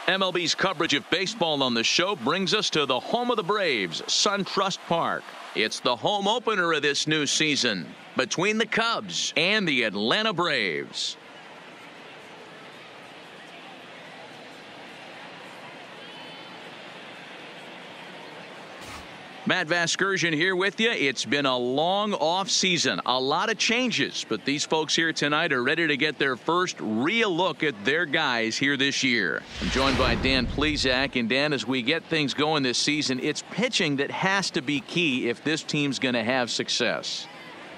MLB's coverage of baseball on the show brings us to the home of the Braves, SunTrust Park. It's the home opener of this new season between the Cubs and the Atlanta Braves. Matt Vasgersian here with you. It's been a long off season, a lot of changes, but these folks here tonight are ready to get their first real look at their guys here this year. I'm joined by Dan Plesac, and Dan, as we get things going this season, it's pitching that has to be key if this team's going to have success.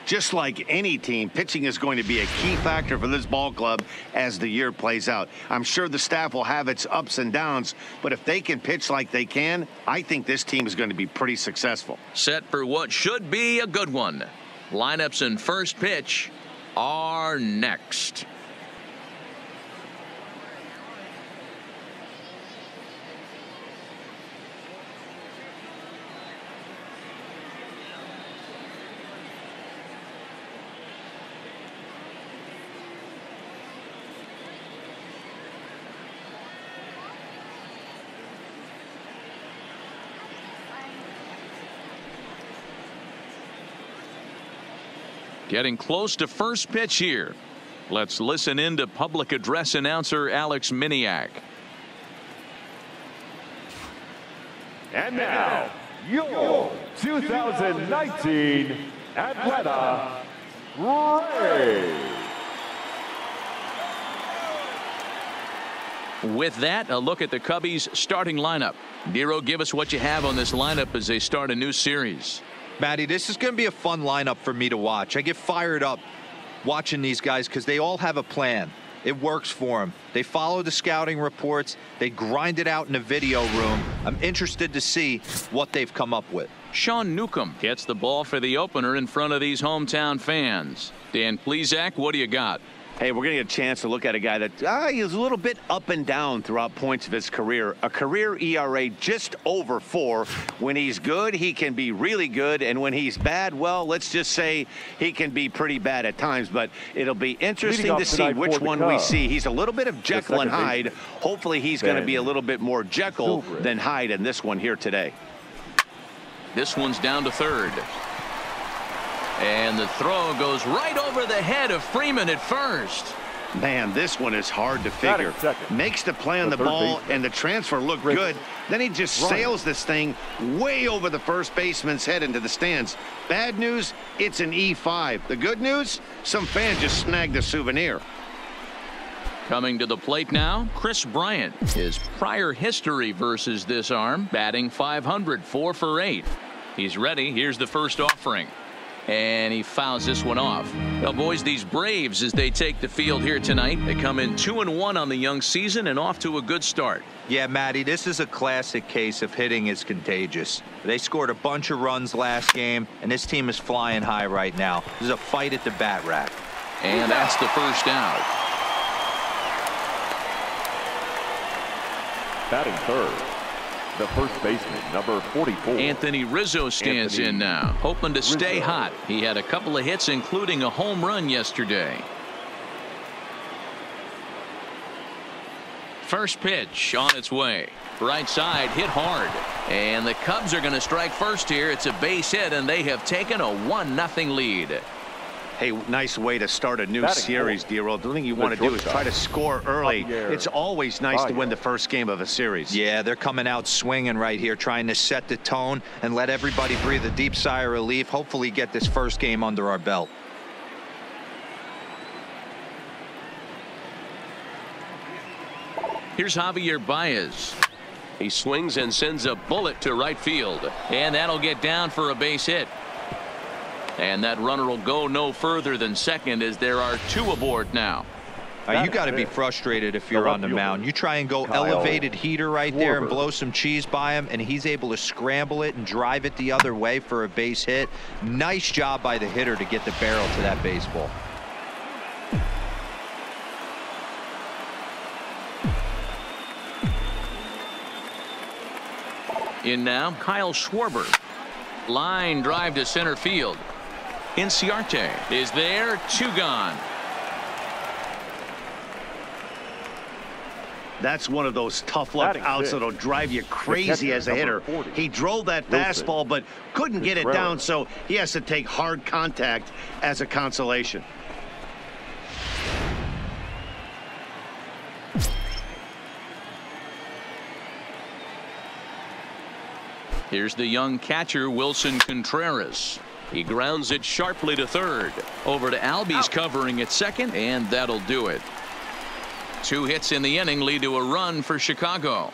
Just like any team, pitching is going to be a key factor for this ball club as the year plays out. I'm sure the staff will have its ups and downs, but if they can pitch like they can, I think this team is going to be pretty successful. Set for what should be a good one. Lineups and first pitch are next. Getting close to first pitch here. Let's listen in to public address announcer Alex Miniak. And now, your 2019 Atlanta Braves. With that, a look at the Cubbies' starting lineup. Nero, give us what you have on this lineup as they start a new series. Matty, this is going to be a fun lineup for me to watch. I get fired up watching these guys because they all have a plan. It works for them. They follow the scouting reports. They grind it out in the video room. I'm interested to see what they've come up with. Sean Newcomb gets the ball for the opener in front of these hometown fans. Dan Plesac, what do you got? Hey, we're going to get a chance to look at a guy that is a little bit up and down throughout points of his career. A career ERA just over 4. When he's good, he can be really good. And when he's bad, well, let's just say he can be pretty bad at times. But it'll be interesting to see which one we see. He's a little bit of Jekyll and Hyde. Hopefully he's going to be a little bit more Jekyll than Hyde in this one here today. This one's down to third. And the throw goes right over the head of Freeman at first. Man, this one is hard to figure. Makes the play on the ball, and the transfer looked good. Then he just sails this thing way over the first baseman's head into the stands. Bad news, it's an E5. The good news, some fan just snagged a souvenir. Coming to the plate now, Chris Bryant. His prior history versus this arm, batting .500, 4 for 8. He's ready. Here's the first offering. And he fouls this one off. Well, boys, these Braves, as they take the field here tonight, they come in 2-1 on the young season and off to a good start. Yeah, Matty, this is a classic case of hitting is contagious. They scored a bunch of runs last game, and this team is flying high right now. This is a fight at the bat rack. And that's the first out. Batting third, the first baseman, number 44. Anthony Rizzo stands in now, hoping to stay hot. He had a couple of hits, including a home run yesterday. First pitch on its way. Right side, hit hard. And the Cubs are going to strike first here. It's a base hit, and they have taken a 1-0 lead. Hey, nice way to start a new series, D-Roll. The thing you want to do is try to score early. It's always nice to win the first game of a series. Yeah, they're coming out swinging right here, trying to set the tone and let everybody breathe a deep sigh of relief. Hopefully get this first game under our belt. Here's Javier Baez. He swings and sends a bullet to right field. And that'll get down for a base hit. And that runner will go no further than second as there are 2 aboard now. You got to be frustrated if you're on the mound. You try and go elevated heater right there and blow some cheese by him, and he's able to scramble it and drive it the other way for a base hit. Nice job by the hitter to get the barrel to that baseball. In now, Kyle Schwarber. Line drive to center field. Inciarte is there, 2 gone. That's one of those tough luck outs that'll drive you crazy as a hitter. He drove that fastball, but couldn't get it down, so he has to take hard contact as a consolation. Here's the young catcher, Wilson Contreras. He grounds it sharply to third. Over to Albies covering at second, and that'll do it. 2 hits in the inning lead to a run for Chicago.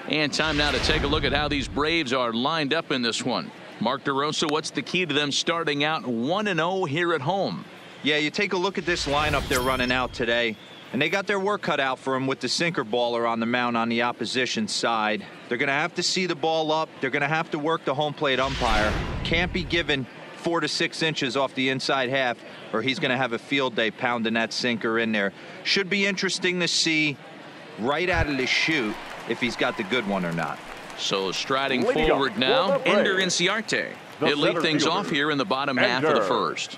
And time now to take a look at how these Braves are lined up in this one. Mark DeRosa, what's the key to them starting out 1-0 here at home? Yeah, you take a look at this lineup they're running out today, and they got their work cut out for them with the sinker baller on the mound on the opposition side. They're going to have to see the ball up. They're going to have to work the home plate umpire. Can't be given 4 to 6 inches off the inside half, or he's going to have a field day pounding that sinker in there. Should be interesting to see right out of the chute if he's got the good one or not. So striding forward now, Ender Inciarte. He'll lead things off here in the bottom half of the first.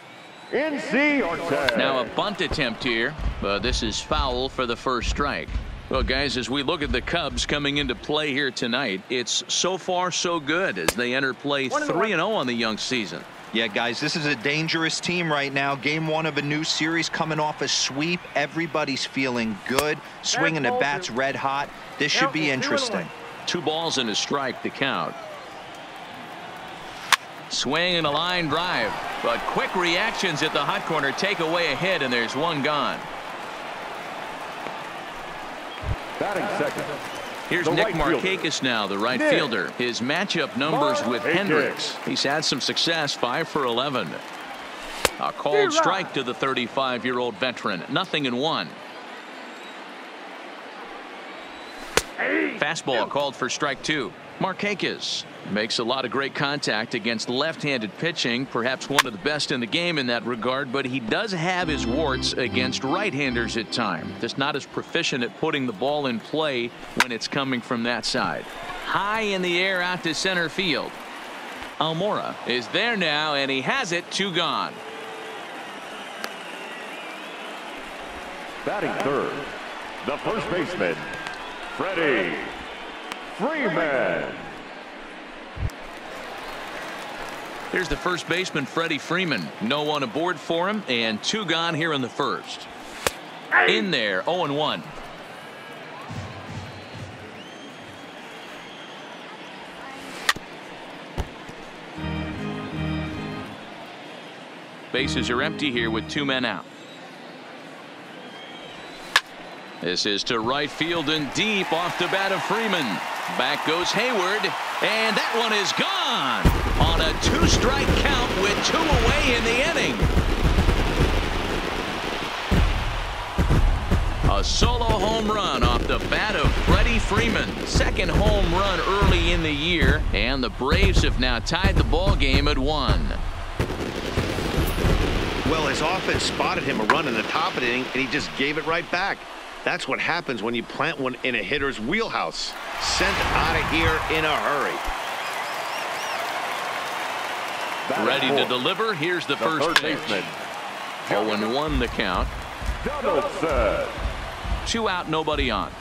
Now a bunt attempt here, but this is foul for the first strike. Well, guys, as we look at the Cubs coming into play here tonight, it's so far so good as they enter play 3-0 on the young season. Yeah, guys, this is a dangerous team right now. Game 1 of a new series, coming off a sweep. Everybody's feeling good, swinging the bats red hot. This should be interesting. 2 balls and a strike to count. Swing and a line drive, but quick reactions at the hot corner take away a hit, and there's 1 gone. Batting second. Here's Nick Markakis now, the right fielder. His matchup numbers with Hendricks. He's had some success, 5 for 11. A called strike to the 35-year-old veteran. 0-1. Fastball called for strike 2. Markakis makes a lot of great contact against left-handed pitching, perhaps one of the best in the game in that regard, but he does have his warts against right-handers at times. Just not as proficient at putting the ball in play when it's coming from that side. High in the air out to center field. Almora is there now, and he has it. 2 gone. Batting third, the first baseman, Freddie Freeman. Here's the first baseman, Freddie Freeman. No one aboard for him, and 2 gone here in the first. In there, 0-1. Bases are empty here with 2 men out. This is to right field and deep off the bat of Freeman. Back goes Hayward, and that one is gone on a 2-strike count with 2 away in the inning. A solo home run off the bat of Freddie Freeman. Second home run early in the year, and the Braves have now tied the ball game at 1. Well, his offense spotted him a run in the top of the inning, and he just gave it right back. That's what happens when you plant one in a hitter's wheelhouse. Sent out of here in a hurry. Ready to deliver. Here's the first baseman. 0-1 the count. Donaldson. 2 out, nobody on.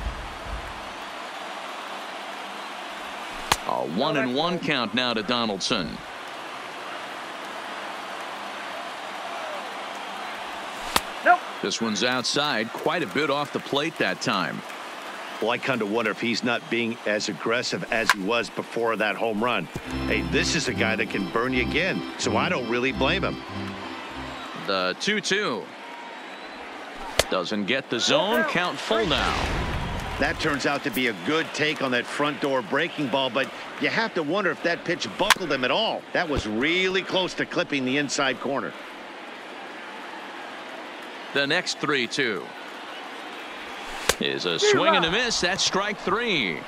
A 1-1 count now to Donaldson. This one's outside, quite a bit off the plate that time. Well, I kind of wonder if he's not being as aggressive as he was before that home run. Hey, this is a guy that can burn you again, so I don't really blame him. The 2-2. Doesn't get the zone, count full now. That turns out to be a good take on that front door breaking ball, but you have to wonder if that pitch buckled him at all. That was really close to clipping the inside corner. The next 3-2 is a swing and a miss. That's strike 3.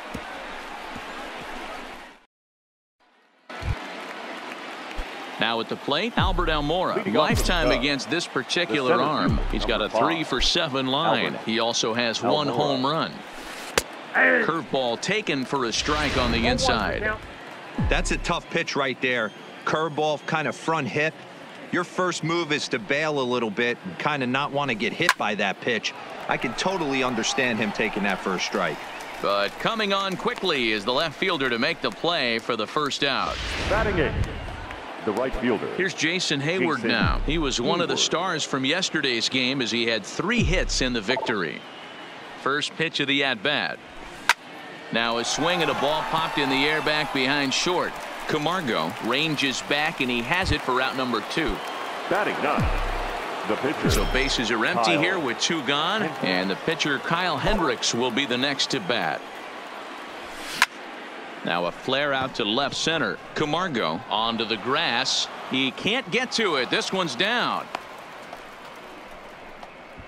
Now at the plate, Albert Almora. Lifetime against this particular arm. He's got a 3 for 7 line. He also has 1 home run. Curveball taken for a strike on the inside. That's a tough pitch right there. Curveball, kind of front hip. your first move is to bail a little bit and kind of not want to get hit by that pitch. I can totally understand him taking that first strike. But coming on quickly is the left fielder to make the play for the first out. Batting eighth, the right fielder. Here's Jason Hayward now. He was one of the stars from yesterday's game as he had 3 hits in the victory. First pitch of the at-bat. Now a swing at a ball popped in the air back behind short. Camargo ranges back and he has it for out number 2. Batting ninth, the pitcher. So bases are empty Kyle here with 2 gone, and the pitcher Kyle Hendricks will be the next to bat. Now a flare out to left center. Camargo onto the grass. He can't get to it. This one's down.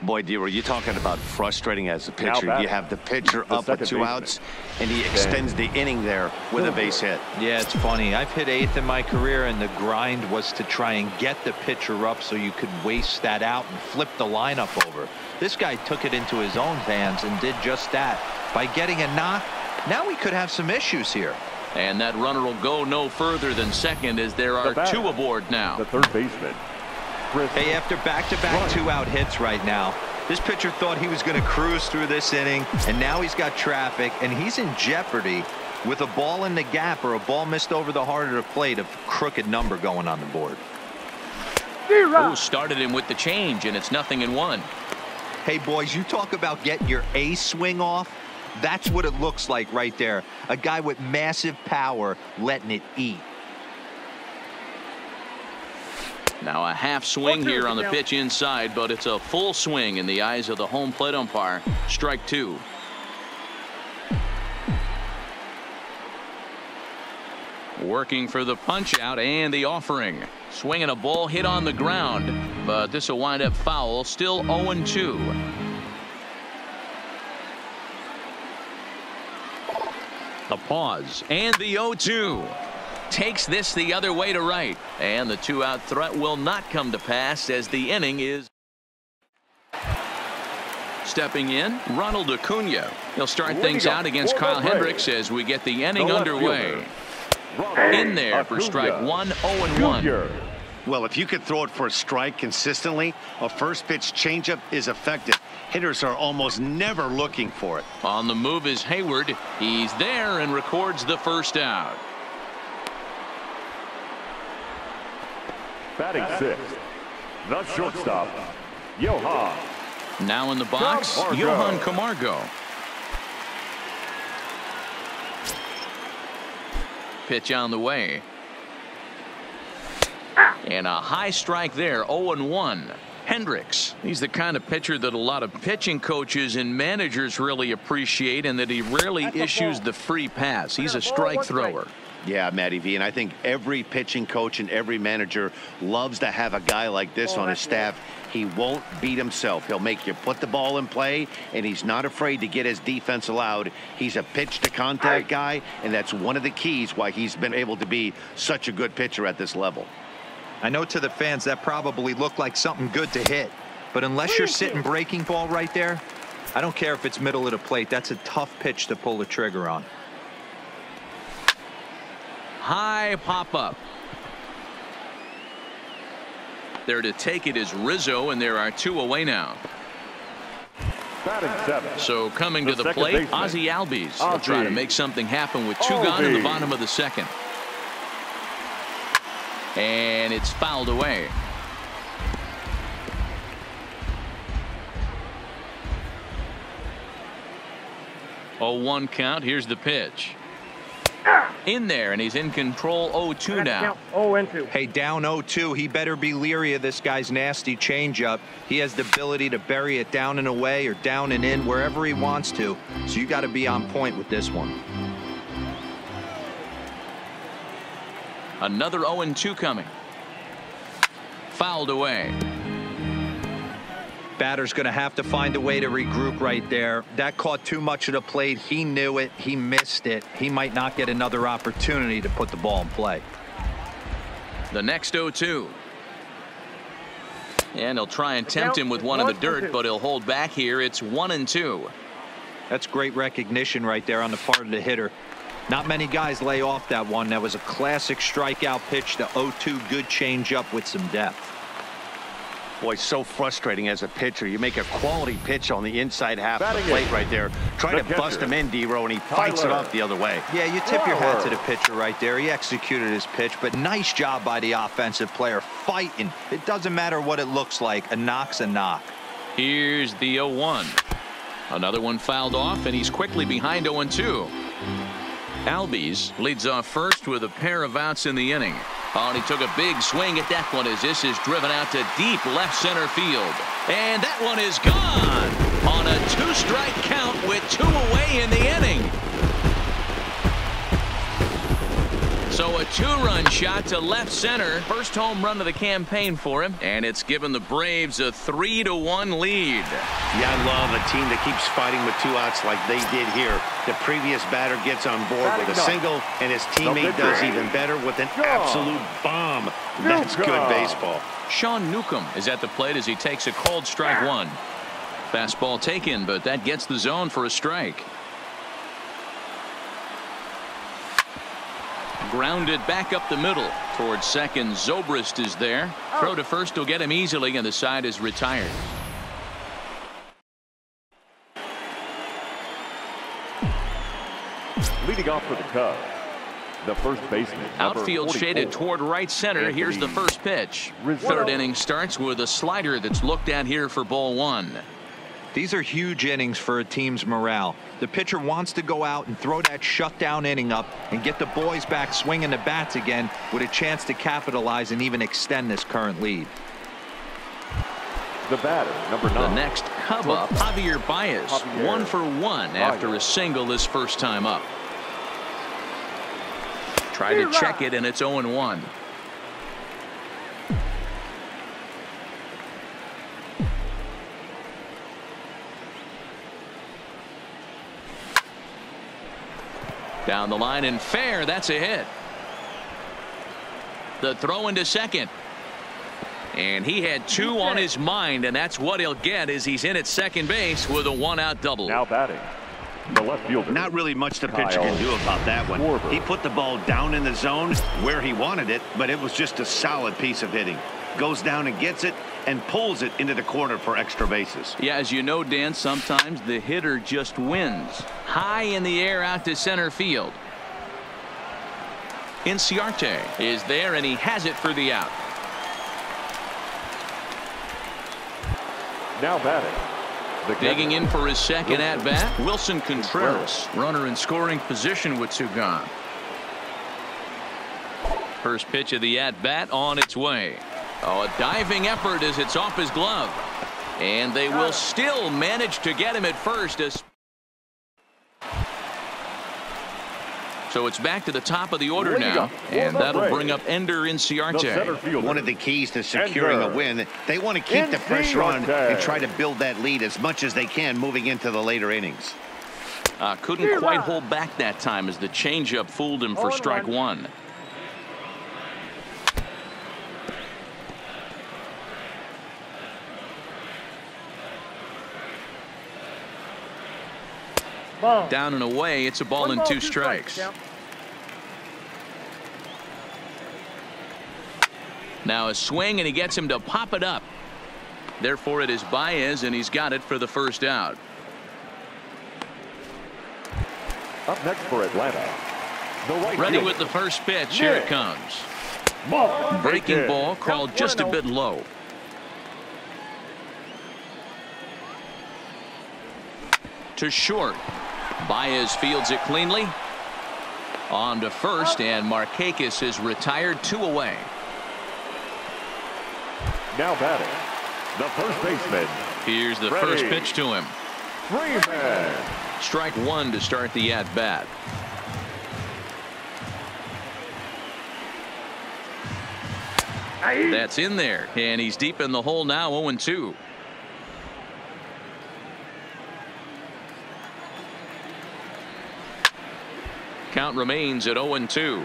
Boy, D, you're talking about frustrating as a pitcher. Now You have the pitcher the up with 2 second outs, and he extends the inning there with a base hit. Yeah, it's funny. I've hit 8th in my career, and the grind was to try and get the pitcher up so you could waste that out and flip the lineup over. This guy took it into his own hands and did just that. By getting a knock, now we could have some issues here. And that runner will go no further than second as there are 2 aboard now. The third baseman. Hey, after back-to-back 2-out hits right now, this pitcher thought he was going to cruise through this inning, and now he's got traffic, and he's in jeopardy with a ball in the gap or a ball missed over the heart of the plate, a crooked number going on the board. Ooh, started him with the change, and it's 0-1. Hey, boys, you talk about getting your A swing off. That's what it looks like right there. A guy with massive power letting it eat. Now a half swing here on the pitch inside, but it's a full swing in the eyes of the home plate umpire. Strike 2. Working for the punch out and the offering. Swinging a ball hit on the ground, but this will wind up foul. Still 0-2. The pause and the 0-2. Takes this the other way to right, and the 2-out threat will not come to pass as the inning is. Stepping in, Ronald Acuna. He'll start things out against Kyle Hendricks as we get the inning underway. In there for strike 1, 0-1. Well, if you could throw it for a strike consistently, a first pitch changeup is effective. Hitters are almost never looking for it. On the move is Hayward. He's there and records the first out. Batting sixth, the shortstop, Johan. Now in the box, Camargo. Johan Camargo. Pitch on the way. And a high strike there, 0-1. Hendricks, he's the kind of pitcher that a lot of pitching coaches and managers really appreciate, and that he rarely issues the free pass. He's a strike thrower. Yeah, Matty V, and I think every pitching coach and every manager loves to have a guy like this on his staff. He won't beat himself. He'll make you put the ball in play, and he's not afraid to get his defense allowed. He's a pitch-to-contact guy, and that's one of the keys why he's been able to be such a good pitcher at this level. I know to the fans that probably looked like something good to hit, but unless you're sitting breaking ball right there, I don't care if it's middle of the plate. That's a tough pitch to pull the trigger on. High pop up. There to take it is Rizzo, and there are 2 away now. Batting seventh. So coming to the plate, Ozzie Albies will try to make something happen with 2 gone in the bottom of the second. And it's fouled away. Oh, 1 count. Here's the pitch. In there, and he's in control. 0-2 now. 0-2. Hey, down 0-2. He better be leery of this guy's nasty changeup. He has the ability to bury it down and away or down and in wherever he wants to. So you got to be on point with this one. Another 0-2 coming. Fouled away. Batter's going to have to find a way to regroup right there. That caught too much of the plate. He knew it. He missed it. He might not get another opportunity to put the ball in play. The next 0-2. And he'll try and tempt him with one in the dirt, but he'll hold back here. It's 1-2. That's great recognition right there on the part of the hitter. Not many guys lay off that one. That was a classic strikeout pitch. The 0-2 good changeup with some depth. Boy, so frustrating as a pitcher. You make a quality pitch on the inside half of the plate right there. Try to bust him in, D-Row, and he fights it off the other way. Yeah, you tip your hat to the pitcher right there. He executed his pitch, but nice job by the offensive player fighting. It doesn't matter what it looks like. A knock's a knock. Here's the 0-1. Another one fouled off, and he's quickly behind 0-2. Albies leads off first with a pair of outs in the inning. Oh, and he took a big swing at that one as this is driven out to deep left center field. And that one is gone on a 2-strike count with 2 away in the inning. So a 2-run shot to left center. First home run of the campaign for him, and it's given the Braves a 3-1 lead. Yeah, I love a team that keeps fighting with 2 outs like they did here. The previous batter gets on board with a single, and his teammate does even better with an absolute bomb. That's good baseball. Sean Newcomb is at the plate as he takes a called strike 1. Fastball taken, but that gets the zone for a strike. Grounded back up the middle towards second. Zobrist is there. Throw to first will get him easily, and the side is retired. Leading off for the Cubs, the first baseman. Outfield shaded toward right center. Here's the first pitch. Rizzo. Third inning starts with a slider that's looked at here for ball 1. These are huge innings for a team's morale. The pitcher wants to go out and throw that shutdown inning up and get the boys back swinging the bats again with a chance to capitalize and even extend this current lead. The batter, number 9. The next Cub up, Javier Baez, 1 for 1 after a single his first time up. Try to check it, and it's 0-1. Down the line and fair. That's a hit. The throw into second. And he had 2 on his mind, and that's what he'll get as he's in at second base with a 1-out double. Now batting, the left fielder. Not really much the pitcher can do about that one. He put the ball down in the zone where he wanted it, but it was just a solid piece of hitting. Goes down and gets it and pulls it into the corner for extra bases. Yeah, as you know, Dan, sometimes the hitter just wins. High in the air out to center field. Inciarte is there, and he has it for the out. Now batting. Digging in for his second at-bat, Wilson Contreras. Runner in scoring position with 2 gone. First pitch of the at-bat on its way. Oh, a diving effort as it's off his glove. And they will still manage to get him at first. So it's back to the top of the order now, and that'll bring up Ender Inciarte. One of the keys to securing a win, they want to keep the pressure on and try to build that lead as much as they can moving into the later innings. Couldn't quite hold back that time as the changeup fooled him for strike 1. Down and away. It's a ball and 2 strikes. Now a swing, and he gets him to pop it up. Therefore it is Baez, and he's got it for the first out. Up next for Atlanta, the right Ready fielder. with the first pitch. Here it comes. Breaking ball called just a bit low. To short. Baez fields it cleanly. On to first, and Markakis is retired. 2 away. Now batting, the first baseman. Here's the first pitch to him. Freeman. Strike 1 to start the at-bat. That's in there, and he's deep in the hole now. 0-2. Count remains at 0-2.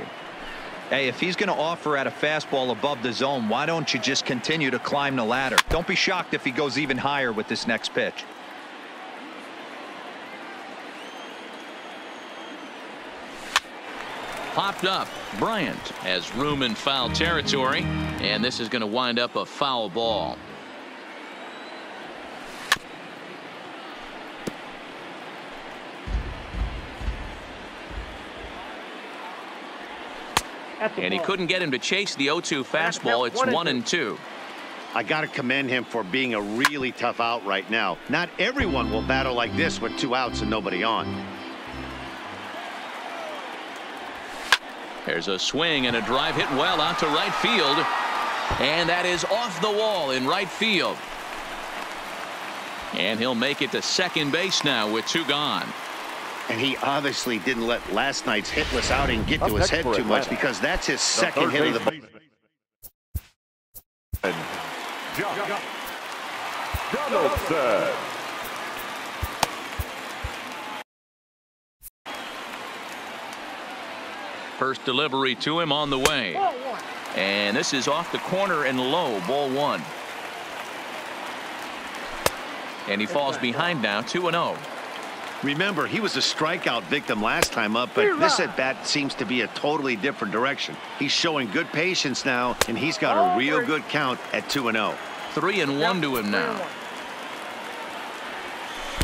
Hey, if he's going to offer at a fastball above the zone, why don't you just continue to climb the ladder? Don't be shocked if he goes even higher with this next pitch. popped up. Bryant has room in foul territory, and this is going to wind up a foul ball. And he couldn't get him to chase the 0-2 fastball. It's 1-2. I got to commend him for being a really tough out right now. Not everyone will battle like this with 2 outs and nobody on. There's a swing and a drive hit well out to right field. And that is off the wall in right field. And he'll make it to second base now with 2 gone. And he obviously didn't let last night's hitless outing get to his head too much, because that's his second hit of the ball. Donaldson. First delivery to him on the way. And this is off the corner and low, ball 1. And he falls behind now, 2-0. Remember, he was a strikeout victim last time up, but this at bat seems to be a totally different direction. He's showing good patience now, and he's got a real good count at 2-0. 3-1 to him now.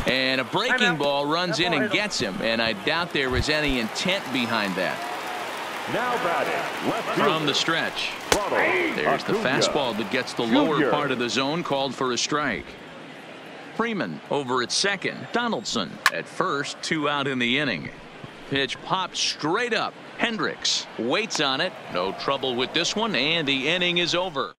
And a breaking ball runs in and gets him, and I doubt there was any intent behind that. Now batting left from the stretch. There's the fastball that gets the lower part of the zone, called for a strike. Freeman over at second. Donaldson at first. 2 out in the inning. Pitch popped straight up. Hendricks waits on it. No trouble with this one, and the inning is over.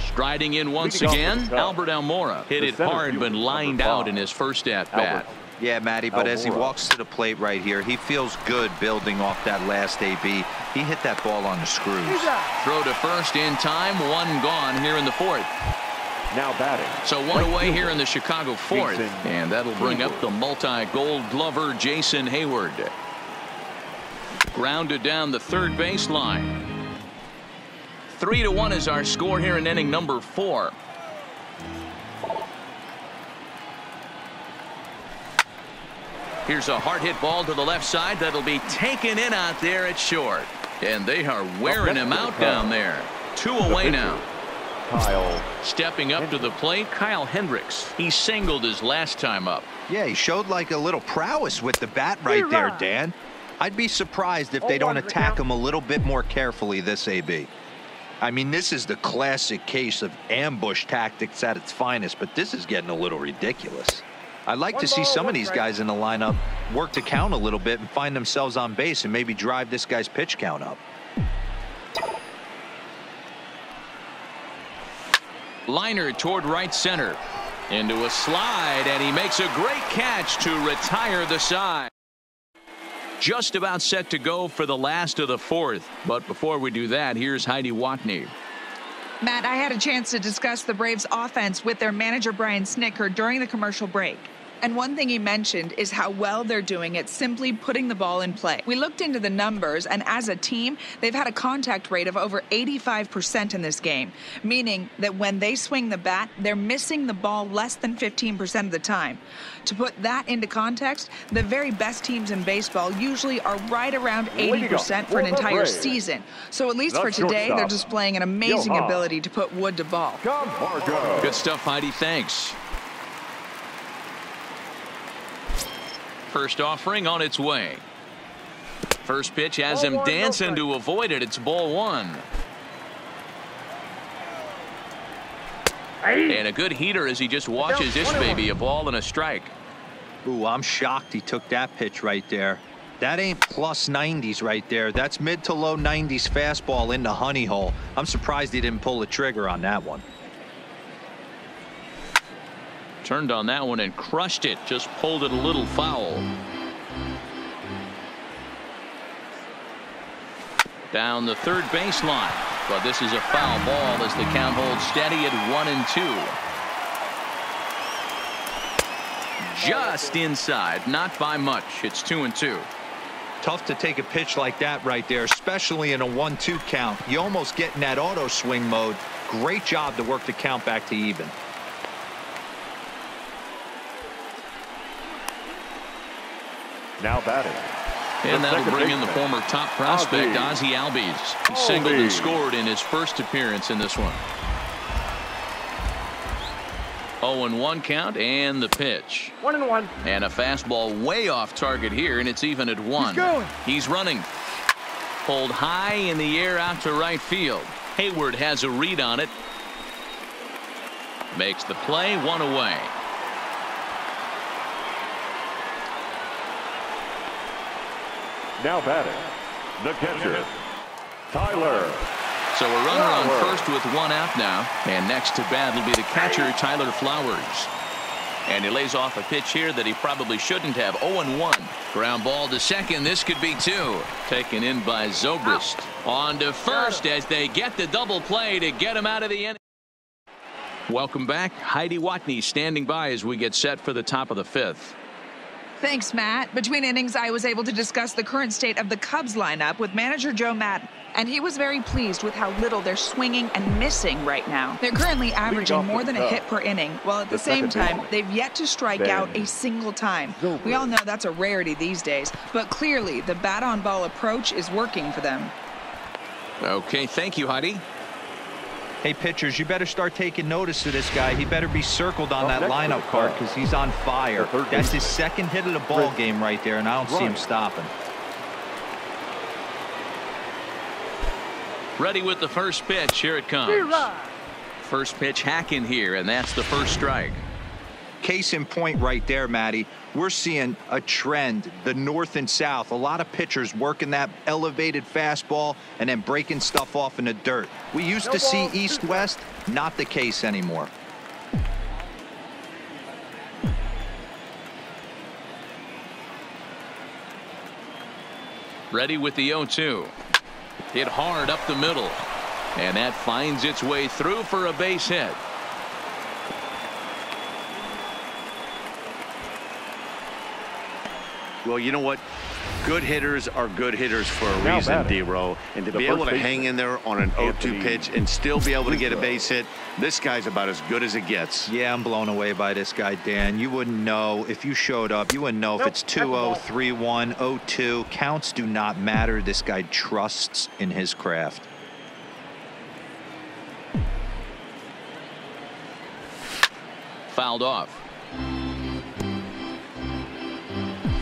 Striding in once again, Albert Almora. Hit it hard but lined out in his first at bat. Yeah, Matty, but as he walks to the plate right here, he feels good building off that last AB. He hit that ball on the screws. Throw to first in time. 1 gone here in the 4th. Now batting. So 1 away here in the Chicago 4th. And that'll bring up the multi-gold glover Jason Hayward. Grounded down the third baseline. 3-1 is our score here in inning number 4. Here's a hard hit ball to the left side that'll be taken in out there at short. And they are wearing him out down there. 2 away now. Kyle. Stepping up to the plate, Kyle Hendricks. He singled his last time up. Yeah, he showed like a little prowess with the bat right there, Dan. I'd be surprised if they don't attack him a little bit more carefully this AB. I mean, this is the classic case of ambush tactics at its finest, but this is getting a little ridiculous. I'd like to see some of these guys in the lineup work the count a little bit and find themselves on base and maybe drive this guy's pitch count up. Liner toward right center. Into a slide, and he makes a great catch to retire the side. Just about set to go for the last of the 4th. But before we do that, here's Heidi Watney. Matt, I had a chance to discuss the Braves offense with their manager Brian Snitker during the commercial break. And one thing he mentioned is how well they're doing at simply putting the ball in play. We looked into the numbers, and as a team, they've had a contact rate of over 85% in this game, meaning that when they swing the bat, they're missing the ball less than 15% of the time. To put that into context, the very best teams in baseball usually are right around 80% for an entire season. So at least for today, they're displaying an amazing ability to put wood to ball. Good stuff, Heidi. Thanks. First offering on its way. First pitch has him dancing to avoid it. It's ball 1. And a good heater as he just watches this baby, a ball and a strike. Ooh, I'm shocked he took that pitch right there. That ain't plus 90s right there. That's mid to low 90s fastball in the honey hole. I'm surprised he didn't pull the trigger on that one. Turned on that one and crushed it. Just pulled it a little foul. Down the third baseline. But this is a foul ball as the count holds steady at 1-2. Just inside. Not by much. It's 2-2. Tough to take a pitch like that right there, especially in a 1-2 count. You almost get in that auto swing mode. Great job to work the count back to even. Now batting. And that'll bring in the former top prospect, Ozzie Albies. He singled and scored in his first appearance in this one. 0-1 count and the pitch. 1-1. And a fastball way off target here, and it's even at 1. He's running. Pulled high in the air out to right field. Hayward has a read on it. Makes the play, 1 away. Now batting, the catcher, Tyler. So a runner on first with 1 out now. And next to bat will be the catcher, Tyler Flowers. And he lays off a pitch here that he probably shouldn't have. 0-1. Ground ball to second. This could be 2. Taken in by Zobrist. On to first as they get the double play to get him out of the inning. Welcome back. Heidi Watney standing by as we get set for the top of the 5th. Thanks, Matt. Between innings, I was able to discuss the current state of the Cubs lineup with manager Joe Maddon, and he was very pleased with how little they're swinging and missing right now. They're currently averaging more than a hit per inning, while at the same time, they've yet to strike out a single time. We all know that's a rarity these days, but clearly the bat-on-ball approach is working for them. Okay, thank you, Heidi. Hey, pitchers, you better start taking notice of this guy. He better be circled on that lineup card because he's on fire. That's his second hit of the ball game right there, and I don't see him stopping. Ready with the first pitch. Here it comes. First pitch hacking here, and that's the first strike. Case in point right there, Matty. We're seeing a trend, the north and south. A lot of pitchers working that elevated fastball and then breaking stuff off in the dirt. We used to see east-west, not the case anymore. Ready with the 0-2. Hit hard up the middle. And that finds its way through for a base hit. Well, you know what? Good hitters are good hitters for a reason, D-Row. And to be able to hang in there on an 0-2 pitch and still be able to get a base hit, this guy's about as good as it gets. Yeah, I'm blown away by this guy, Dan. You wouldn't know if you showed up. You wouldn't know if it's 2-0, 3-1, 0-2. Counts do not matter. This guy trusts in his craft. Fouled off.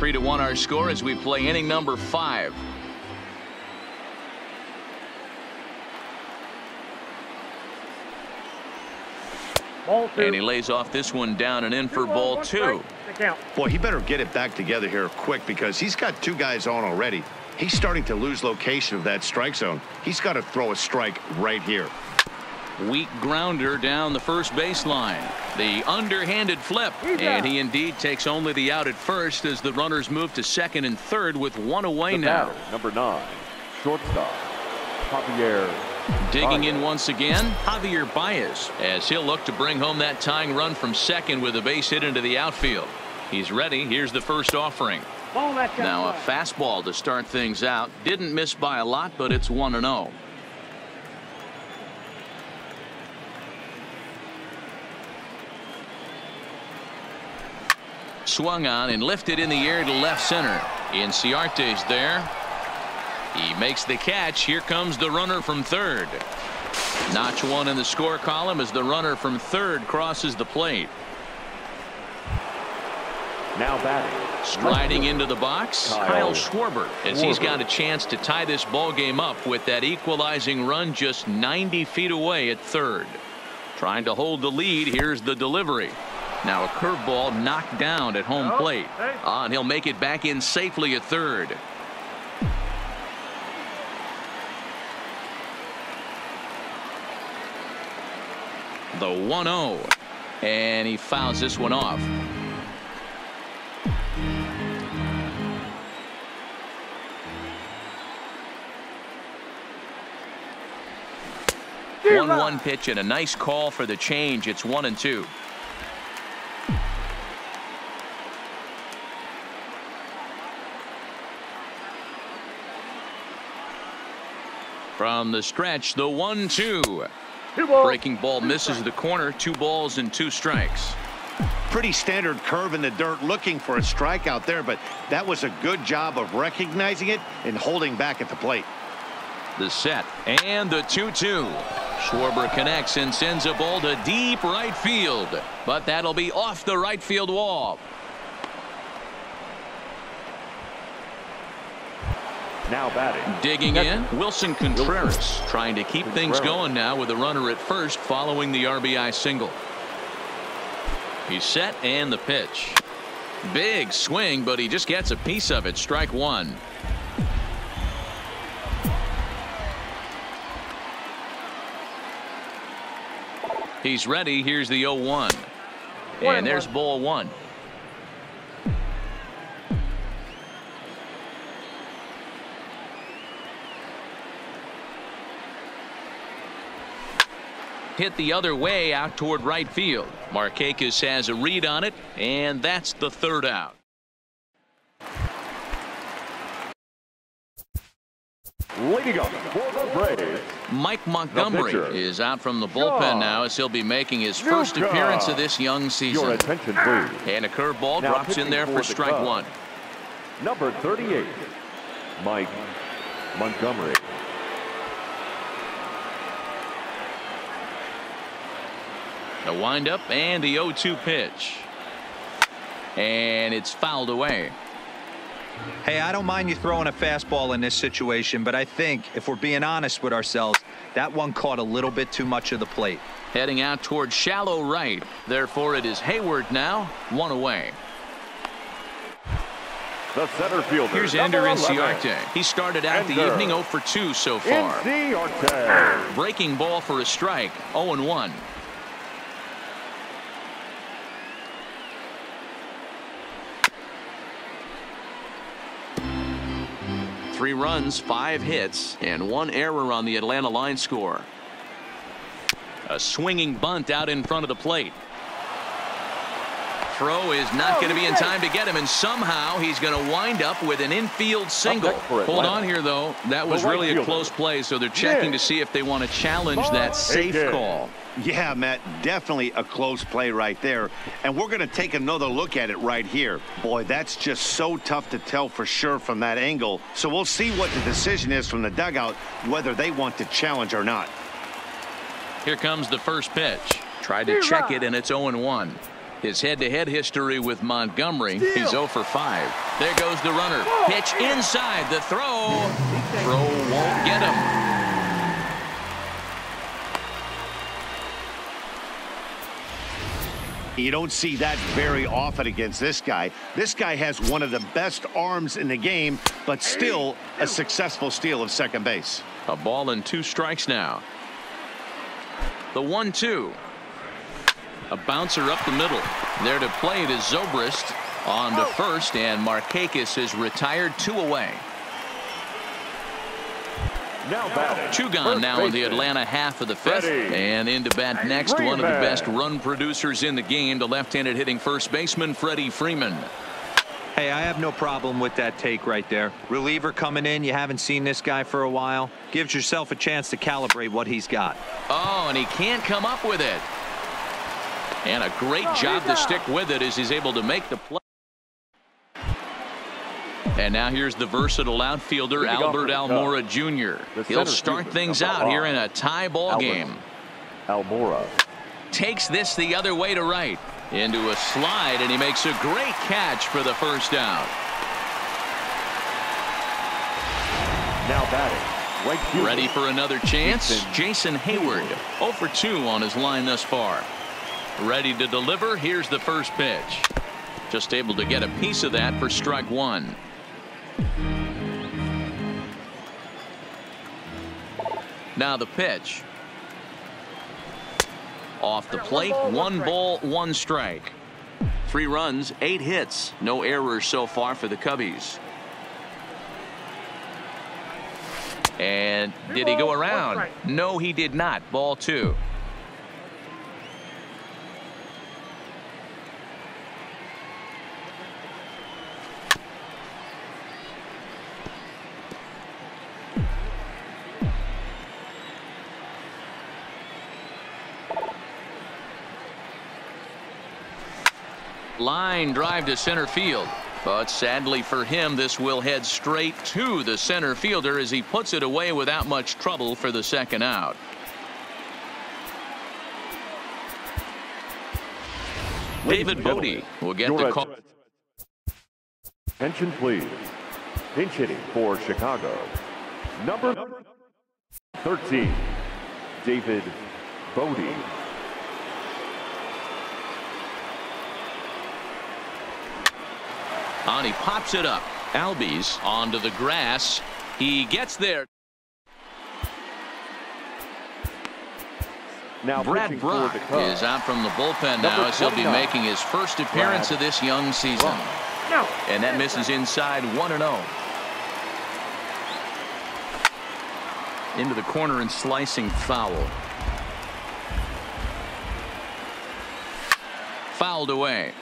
3-1 our score as we play inning number 5. And he lays off this one down and in for ball 2. Boy, he better get it back together here quick because he's got 2 guys on already. He's starting to lose location of that strike zone. He's got to throw a strike right here. Weak grounder down the first baseline. The underhanded flip, and he indeed takes only the out at first as the runners move to second and third with 1 away now. Batter, number 9, shortstop, Javier. Digging in once again, Javier Baez, as he'll look to bring home that tying run from second with a base hit into the outfield. He's ready. Here's the first offering. Now a fastball to start things out. Didn't miss by a lot, but it's 1-0. Swung on and lifted in the air to left center. Inciarte's there. He makes the catch. Here comes the runner from third. Notch 1 in the score column as the runner from third crosses the plate. Now batting. Striding into the box, Kyle Schwarber, as he's got a chance to tie this ball game up with that equalizing run just 90 feet away at third. Trying to hold the lead. Here's the delivery. Now a curveball knocked down at home plate. And he'll make it back in safely at third. The 1-0. And he fouls this one off. The 1-1 pitch and a nice call for the change. It's 1-2. From the stretch, the 1-2. Breaking ball misses the corner. 2 balls and 2 strikes. Pretty standard curve in the dirt, looking for a strikeout there, but that was a good job of recognizing it and holding back at the plate. The set and the 2-2. Schwarber connects and sends a ball to deep right field, but that'll be off the right field wall. Now batting. Digging in, Wilson Contreras, trying to keep things going now with a runner at first following the RBI single. He's set and the pitch. Big swing, but he just gets a piece of it. Strike one. He's ready. Here's the 0-1. And there's ball one. Hit the other way out toward right field. Markakis has a read on it, and that's the third out. Leading up for the Braves, Mike Montgomery is out from the bullpen now as he'll be making his first appearance of this young season. Your attention, please. And a curveball Now drops in there for strike one. Number 38, Mike Montgomery. The windup and the 0-2 pitch. And it's fouled away. Hey, I don't mind you throwing a fastball in this situation, but I think if we're being honest with ourselves, that one caught a little bit too much of the plate. Heading out toward shallow right. Therefore, it is Hayward now, one away. The center fielder. Here's Ender Inciarte. He started out the evening 0 for 2 so far. Inciarte. Breaking ball for a strike, 0-1. Three runs, 5 hits, and 1 error on the Atlanta line score. A swinging bunt out in front of the plate. Throw is not going to be in time to get him, and somehow he's going to wind up with an infield single. Hold on here, though. That was really a close play, so they're checking to see if they want to challenge that safe call. Yeah, Matt, definitely a close play right there. And we're going to take another look at it right here. Boy, that's just so tough to tell for sure from that angle. So we'll see what the decision is from the dugout, whether they want to challenge or not. Here comes the first pitch. Tried to check it, and it's 0-1. His head-to-head history with Montgomery, he's 0 for 5. There goes the runner. Pitch inside. The throw. Throw won't get him. You don't see that very often against this guy. This guy has one of the best arms in the game, but still a successful steal of second base. A ball and 2 strikes now. The 1-2. A bouncer up the middle. There to play it is Zobrist on to first, and Markakis is retired 2 away. Two gone now in the Atlanta half of the 5th. And into bat next, one of the best run producers in the game, the left-handed hitting first baseman Freddie Freeman. Hey, I have no problem with that take right there. Reliever coming in. You haven't seen this guy for a while. Gives yourself a chance to calibrate what he's got. Oh, and he can't come up with it. And a great job to stick with it as he's able to make the play. And now here's the versatile outfielder Albert Almora Jr. He'll start things out here in a tie ball game. Almora takes this the other way to right. Into a slide, and he makes a great catch for the first out. Now batting. Ready for another chance? Jason Hayward, 0 for 2 on his line thus far. Ready to deliver. Here's the first pitch. Just able to get a piece of that for strike one. Now the pitch. Off the plate, 1 ball, 1 strike. 3 runs, 8 hits, no errors so far for the Cubbies. And did he go around? No, he did not. Ball 2. Line drive to center field. But sadly for him, this will head straight to the center fielder as he puts it away without much trouble for the second out. David Bodie will get the call. Attention please. Pinch hitting for Chicago, number 13, David Bodie. On he pops it up. Albies onto the grass. He gets there. Now Brad Brock is out from the bullpen now as he'll be making his first appearance of this young season. And that misses inside 1-0. Into the corner and slicing foul. Fouled away.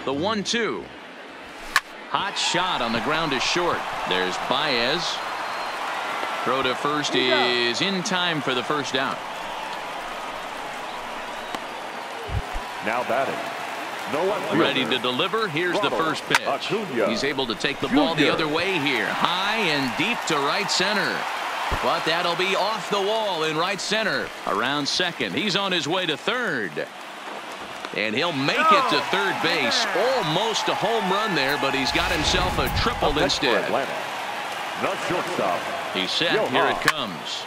The 1-2. Hot shot on the ground is short. There's Baez. Throw to first is in time for the first out. Now batting. Ready to deliver. Here's the first pitch. He's able to take the ball the other way here. High and deep to right center. But that'll be off the wall in right center. Around second. He's on his way to third. And he'll make it to third base. Almost a home run there, but he's got himself a triple instead. The shortstop. He's set. Here it comes.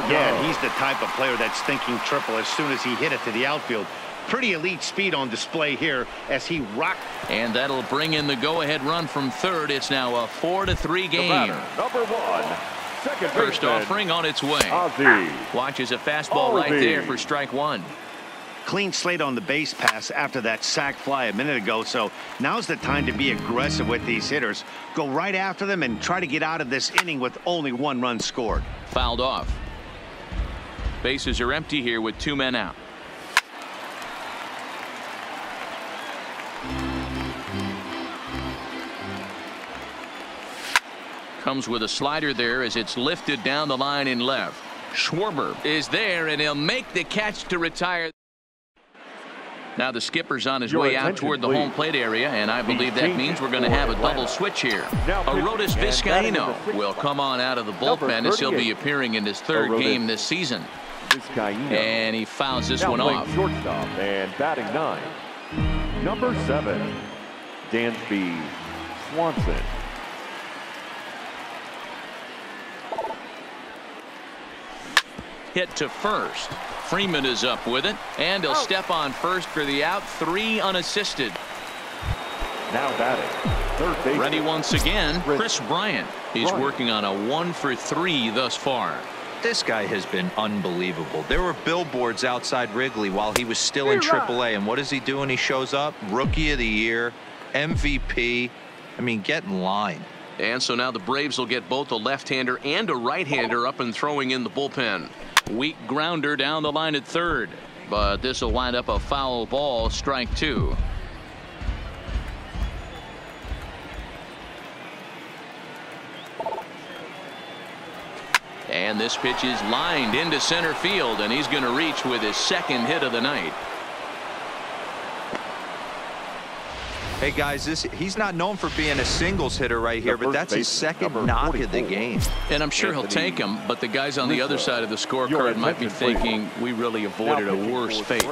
Yeah, he's the type of player that's thinking triple as soon as he hit it to the outfield. Pretty elite speed on display here as he rocked. And that'll bring in the go-ahead run from third. It's now a 4-3 game. Number 1, second First offering on its way. Watches a fastball right there for strike one. Clean slate on the base pass after that sac fly a minute ago, so now's the time to be aggressive with these hitters. Go right after them and try to get out of this inning with only 1 run scored. Fouled off. Bases are empty here with 2 men out. Comes with a slider there as it's lifted down the line in left. Schwarber is there and he'll make the catch to retire. Now the skipper's on his way out toward the home plate area, and I believe that means we're going to have a double switch here. Arodys Vizcaíno will come on out of the bullpen as he'll be appearing in his 3rd game this season. And he fouls this one off. Shortstop and batting 9, number 7, Dansby Swanson. Hit to first. Freeman is up with it, and he'll step on first for the out. 3 unassisted. Now batting, third base. Ready once again, Chris Bryant. He's working on a 1-for-3 thus far. This guy has been unbelievable. There were billboards outside Wrigley while he was still in AAA, and what is he doing? He shows up, Rookie of the Year, MVP. I mean, get in line. And so now the Braves will get both a left-hander and a right-hander up and throwing in the bullpen. Weak grounder down the line at third, but this will wind up a foul ball, strike 2. And this pitch is lined into center field, and he's going to reach with his 2nd hit of the night. Hey guys, he's not known for being a singles hitter right here, but that's his 2nd knock of the game. And I'm sure he'll take him, but the guys on the other side of the scorecard might be thinking we really avoided a worse fate.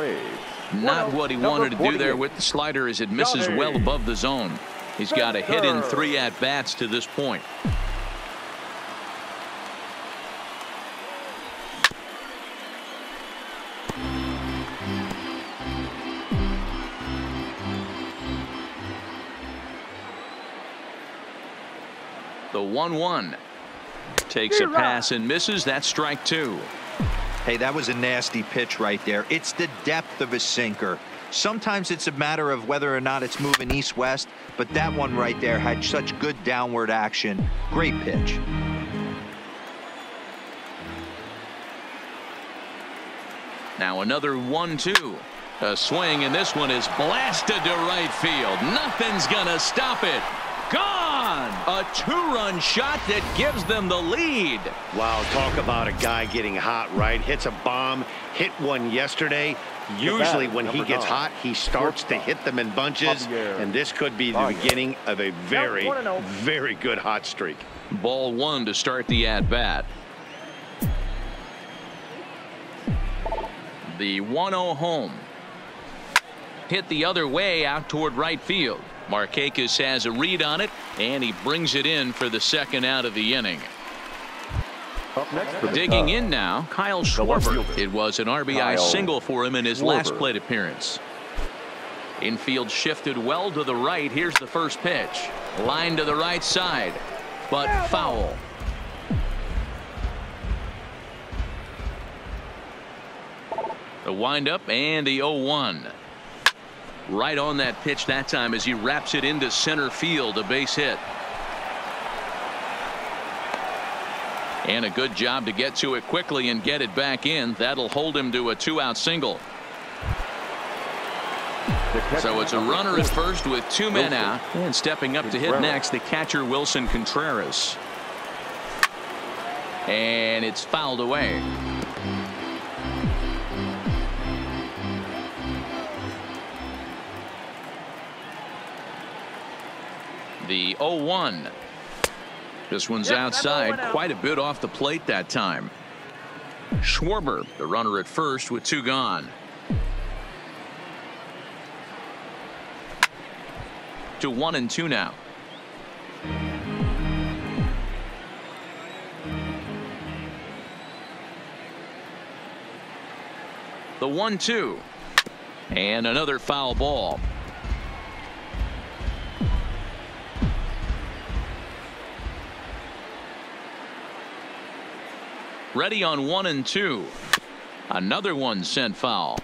Not what he wanted to do there with the slider as it misses well above the zone. He's got a hit in 3 at-bats to this point. The 1-1 takes a pass and misses. That's strike 2. Hey, that was a nasty pitch right there. It's the depth of a sinker. Sometimes it's a matter of whether or not it's moving east-west, but that one right there had such good downward action. Great pitch. Now another 1-2. A swing, and this one is blasted to right field. Nothing's gonna stop it. Gone. A two-run shot that gives them the lead. Wow, talk about a guy getting hot, right? Hits a bomb, hit one yesterday. Usually when he gets hot, he starts to hit them in bunches, and this could be the beginning of a very, very good hot streak. Ball one to start the at-bat. The 1-0 home. Hit the other way out toward right field. Markakis has a read on it, and he brings it in for the second out of the inning. Up next for the Digging in now, Kyle Schwarber. It was an RBI single for him in his last plate appearance. Infield shifted well to the right. Here's the first pitch. Line to the right side, but foul. The windup and the 0-1. Right on that pitch that time as he wraps it into center field, a base hit. And a good job to get to it quickly and get it back in. That'll hold him to a 2-out single. So it's a runner at first with 2 men out, and stepping up to hit next, the catcher Wilson Contreras. And it's fouled away. The 0-1. This one's outside, quite a bit off the plate that time. Schwarber, the runner at first with 2 gone. To 1-2 now. The 1-2. And another foul ball. Ready on 1-2. Another one sent foul.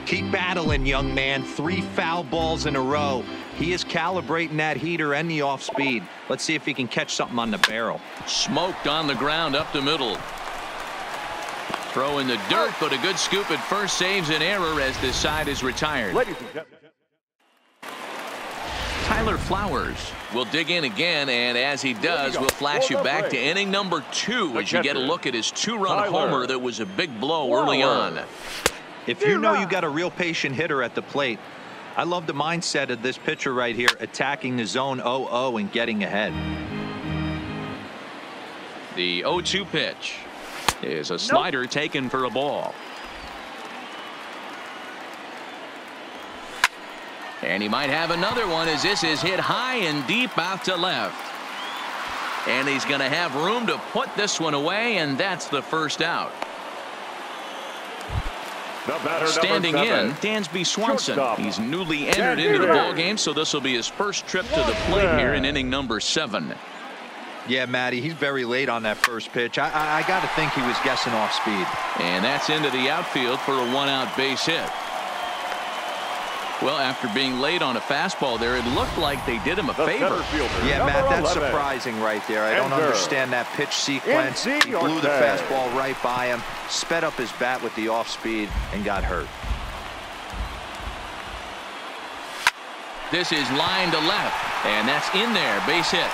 Keep battling, young man. 3 foul balls in a row. He is calibrating that heater and the off speed. Let's see if he can catch something on the barrel. Smoked on the ground up the middle. Throw in the dirt, but a good scoop at first saves an error as this side is retired. Tyler Flowers will dig in again, and as he does, we'll flash you back to inning number 2 as you get a look at his 2-run homer that was a big blow early on. If you know you got a real patient hitter at the plate, I love the mindset of this pitcher right here, attacking the zone 0-0 and getting ahead. The 0-2 pitch is a slider taken for a ball. And he might have another one as this is hit high and deep out to left. And he's going to have room to put this one away, and that's the first out. Standing in, Dansby Swanson. He's newly entered into the ballgame, so this will be his first trip to the plate here in inning number 7. Yeah, Matty, he's very late on that first pitch. I got to think he was guessing off speed. And that's into the outfield for a 1-out base hit. Well, after being late on a fastball there, it looked like they did him a favor. Yeah, Matt, that's surprising right there. I don't understand that pitch sequence. He blew the fastball right by him, sped up his bat with the off speed, and got hurt. This is line to left, and that's in there, base hit.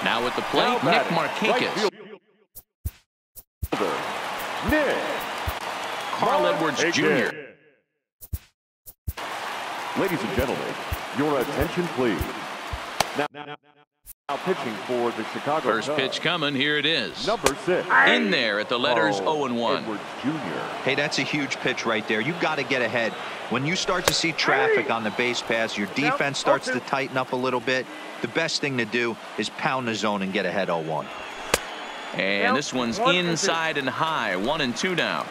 Now at the plate, Nick Markakis. Carl Edwards Jr. Ladies and gentlemen, your attention please. Now pitching for the Chicago First Cubs. pitch coming. Here it is. Number 6. In there at the letters 0-1. Edwards Jr. Hey, that's a huge pitch right there. You got to get ahead. When you start to see traffic on the base pass, your defense starts to tighten up a little bit. The best thing to do is pound the zone and get ahead 0-1. And this one's inside and high. 1-2 now.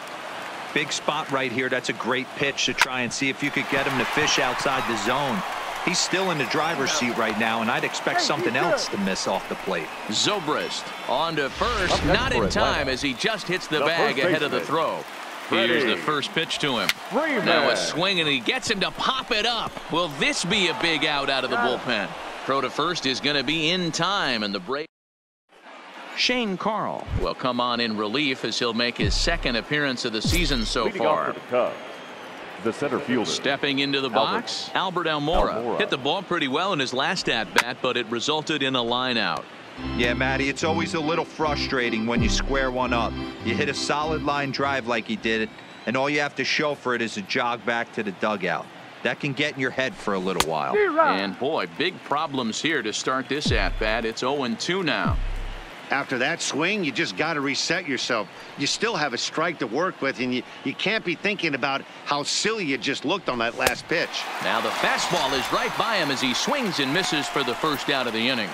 Big spot right here. That's a great pitch to try and see if you could get him to fish outside the zone. He's still in the driver's seat right now, and I'd expect something else to miss off the plate. Zobrist on to first, not in time as he just hits the bag ahead of the throw. Here's the first pitch to him. Now a swing, and he gets him to pop it up. Will this be a big out of the bullpen? Throw to first is going to be in time, and the break. Shane Carl will come on in relief as he'll make his second appearance of the season so far. the center fielder. Stepping into the box, Albert Almora. Hit the ball pretty well in his last at-bat, but it resulted in a line out. Yeah, Matty, it's always a little frustrating when you square one up. You hit a solid line drive like he did, and all you have to show for it is a jog back to the dugout. That can get in your head for a little while. And boy, big problems here to start this at-bat. It's 0-2 now. After that swing, you just got to reset yourself. You still have a strike to work with, and you can't be thinking about how silly you just looked on that last pitch. Now the fastball is right by him as he swings and misses for the first out of the inning.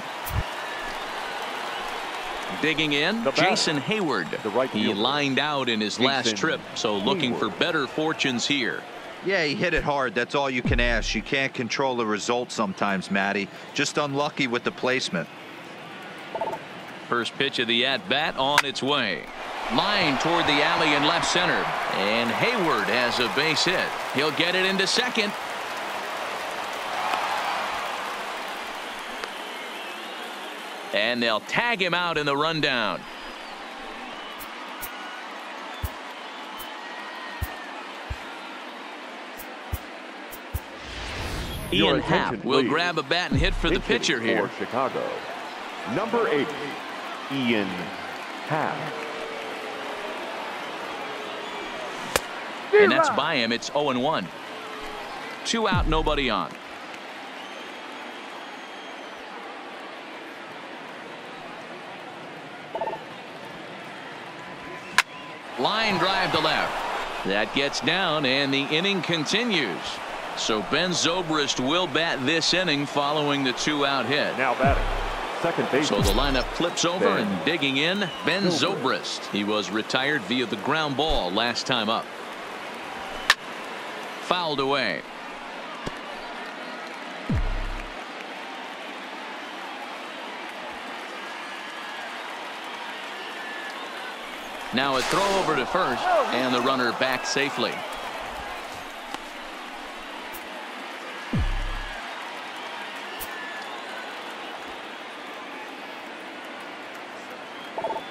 Digging in, Jason Hayward. He lined out in his last trip, so looking for better fortunes here. Yeah, he hit it hard. That's all you can ask. You can't control the result sometimes, Matty. Just unlucky with the placement. First pitch of the at-bat on its way. Line toward the alley in left center. And Hayward has a base hit. He'll get it into second. And they'll tag him out in the rundown. Ian Happ will grab a bat and hit for the pitcher here. For Chicago, number 8, Ian Happ. And that's by him. It's 0-1. 2 out, nobody on. Line drive to left. That gets down, and the inning continues. So Ben Zobrist will bat this inning following the 2-out hit. Now batting, second base. So the lineup flips over, and digging in, Ben Zobrist. He was retired via the ground ball last time up. Fouled away. Now a throw over to first, and the runner back safely.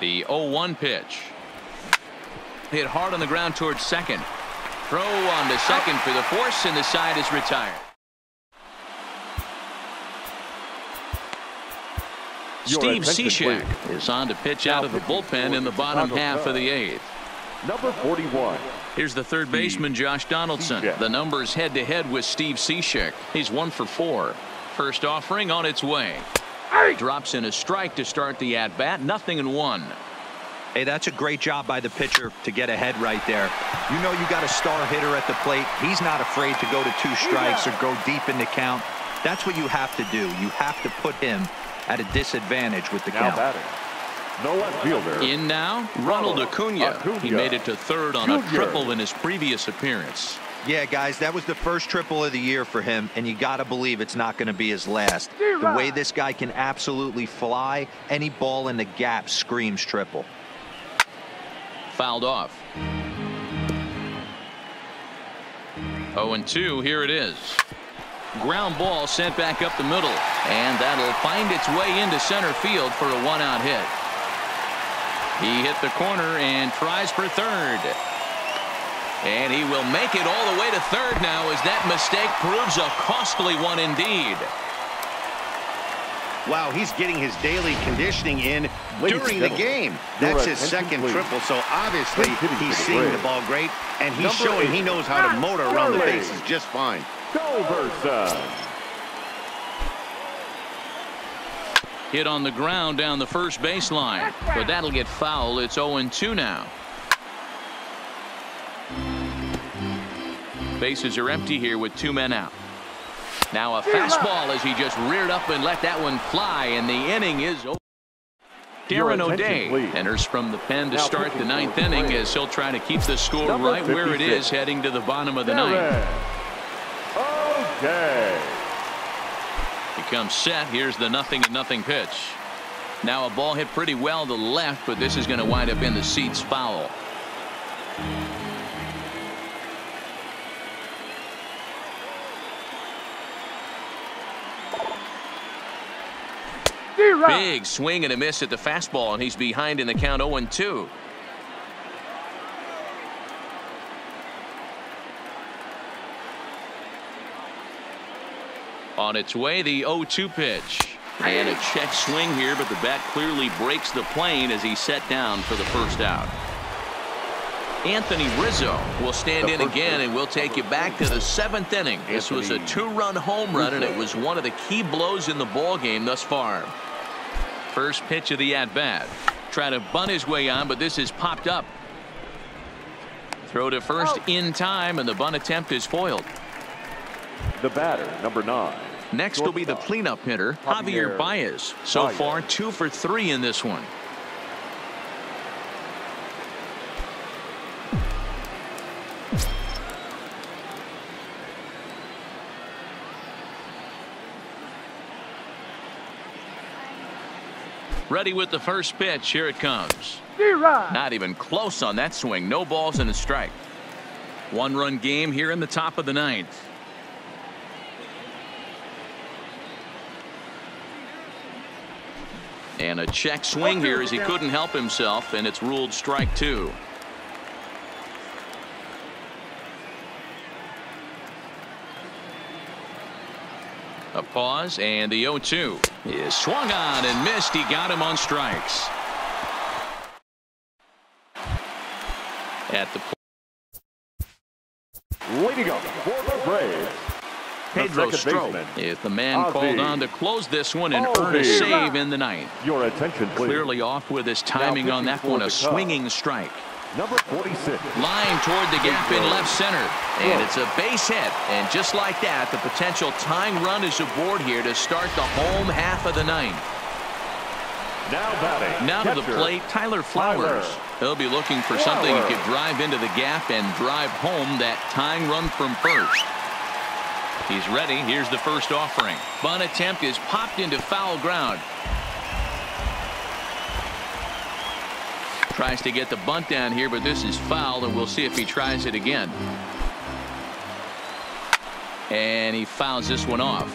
The 0-1 pitch. Hit hard on the ground towards second. Throw on to second for the force, and the side is retired. Steve Cishek is on to pitch out of the bullpen in the bottom half of the 8th. Number 41. Here's the third baseman, Josh Donaldson. The numbers head-to-head with Steve Cishek. He's 1 for 4. First offering on its way. Drops in a strike to start the at-bat. 0-1. Hey, that's a great job by the pitcher to get ahead right there. You know you got a star hitter at the plate. He's not afraid to go to 2 strikes or go deep in the count. That's what you have to do. You have to put him at a disadvantage with the count. Batting, no left fielder. In now, Ronald Acuna. He made it to third on a triple in his previous appearance. Yeah, guys, that was the first triple of the year for him, and you got to believe it's not going to be his last. The way this guy can absolutely fly, any ball in the gap screams triple. Fouled off. 0-2, here it is. Ground ball sent back up the middle, and that'll find its way into center field for a 1-out hit. He hit the corner and tries for third. And he will make it all the way to third now, as that mistake proves a costly one indeed. Wow, he's getting his daily conditioning in during the game. That's his second triple, so obviously he's seeing the ball great, and he's showing he knows how to motor around the bases just fine. Culberson. Hit on the ground down the first baseline, but that'll get foul. It's 0-2 now. Bases are empty here with 2 men out. Now a fastball as he just reared up and let that one fly, and the inning is over. Darren O'Day enters from the pen to start the 9th inning, as he'll try to keep the score right where it is heading to the bottom of the 9th. Okay. He comes set. Here's the 0-0 pitch. Now a ball hit pretty well to the left, but this is going to wind up in the seats foul. Big swing and a miss at the fastball, and he's behind in the count 0-2. On its way, the 0-2 pitch. And a check swing here, but the bat clearly breaks the plane as he's set down for the first out. Anthony Rizzo will stand in again, and we'll take you back to the 7th inning. This was a 2-run home run, and it was one of the key blows in the ball game thus far. First pitch of the at-bat. Try to bunt his way on, but this is popped up. Throw to first in time, and the bunt attempt is foiled. The batter, number 9. Next will be the cleanup hitter, Javier Baez. So far, 2 for 3 in this one. Ready with the first pitch. Here it comes. Not even close on that swing. No balls and a strike. 1-run game here in the top of the 9th. And a check swing here as he couldn't help himself, and it's ruled strike 2. A pause, and the 0-2 is swung on and missed. He got him on strikes. At the leading up for the Braves, Pedro Strop is the man called on to close this one and earn a save in the 9th. Your attention, please. Clearly off with his timing on that one. A swinging strike. Number 46. Line toward the gap in left center. And it's a base hit. And just like that, the potential tying run is aboard here to start the home half of the 9th. Now batting. Now to the plate, Tyler Flowers. He'll be looking for something he could drive into the gap and drive home that tying run from first. He's ready. Here's the first offering. Bunt attempt is popped into foul ground. Tries to get the bunt down here, but this is foul, and we'll see if he tries it again. And he fouls this one off.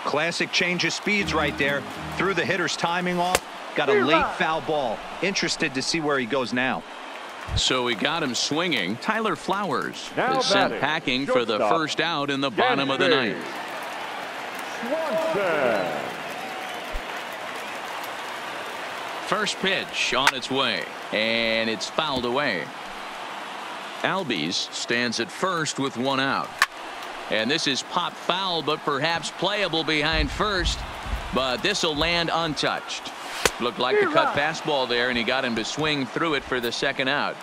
Classic change of speeds right there. Threw the hitter's timing off. Got a late foul ball. Interested to see where he goes now. So we got him swinging. Tyler Flowers now is sent packing for the first out in the bottom of the 9th. First pitch on its way, and it's fouled away. Albies stands at first with 1 out. And this is pop foul, but perhaps playable behind first. But this will land untouched. Looked like the cut fastball there, and he got him to swing through it for the 2nd out.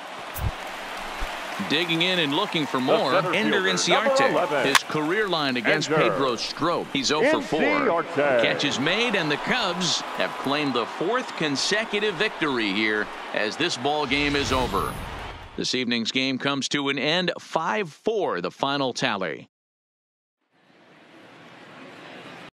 Digging in and looking for more, Ender Inciarte. His career line against Pedro Strop. He's 0 for 4. Catch is made, and the Cubs have claimed the 4th consecutive victory here as this ball game is over. This evening's game comes to an end, 5-4 the final tally.